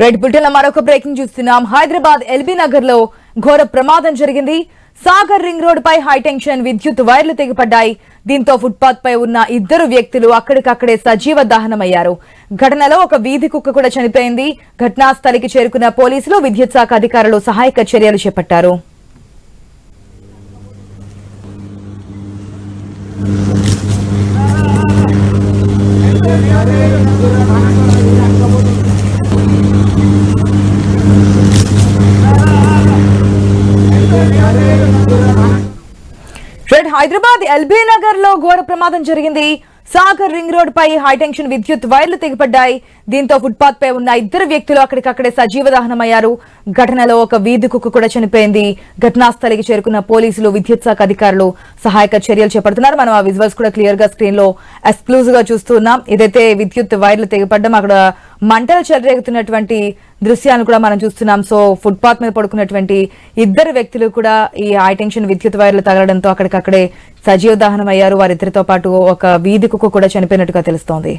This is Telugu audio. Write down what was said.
రెడ్ బులెటిన్ లో మరొక బ్రేకింగ్ చూస్తున్నాం. హైదరాబాద్ ఎల్బీ నగర్ లో ఘోర ప్రమాదం జరిగింది. సాగర్ రింగ్ రోడ్ పై హైటెన్షన్ విద్యుత్ వైర్లు తెగిపడ్డాయి. దీంతో ఫుట్పాత్ పై ఉన్న ఇద్దరు వ్యక్తులు అక్కడికక్కడే సజీవ దహనమయ్యారు. ఘటనలో ఒక వీధి కుక్క కూడా చనిపోయింది. ఘటనా స్థలికి చేరుకున్న పోలీసులు, విద్యుత్ శాఖ అధికారులు సహాయక చర్యలు చేపట్టారు. హైదరాబాద్ ఎల్బీ నగర్ లో ఘోర ప్రమాదం జరిగింది. సాగర్ రింగ్ రోడ్ పై హైటెన్షన్ విద్యుత్ వైర్లు తెగిపడ్డాయి. దీంతో ఫుట్పాత్ పై ఉన్న ఇద్దరు వ్యక్తులు అక్కడికక్కడే సజీవ దహనమయ్యారు. ఘటనలో ఒక వీధి కుక్క కూడా చనిపోయింది. ఘటనా స్థలికి చేరుకున్న పోలీసులు, విద్యుత్ శాఖ అధికారులు సహాయక చర్యలు చేపడుతున్నారు. మనం ఆ విజువల్స్ కూడా క్లియర్ గా స్క్రీన్ లో ఎక్స్క్లూజివ్ గా చూస్తున్నాం. ఇదైతే విద్యుత్ వైర్లు తెగిపడ్డం, అక్కడ మంటలు చెలరేగుతున్నటువంటి దృశ్యాలను కూడా మనం చూస్తున్నాం. సో ఫుట్పాత్ మీద పడుకున్నటువంటి ఇద్దరు వ్యక్తులు కూడా ఈ హైటెన్షన్ విద్యుత్ వైర్లు తగలడంతో అక్కడికక్కడే సజీవ దహనం అయ్యారు. వారిద్దరితో పాటు ఒక వీధి కుక్క కూడా చనిపోయినట్టుగా తెలుస్తోంది.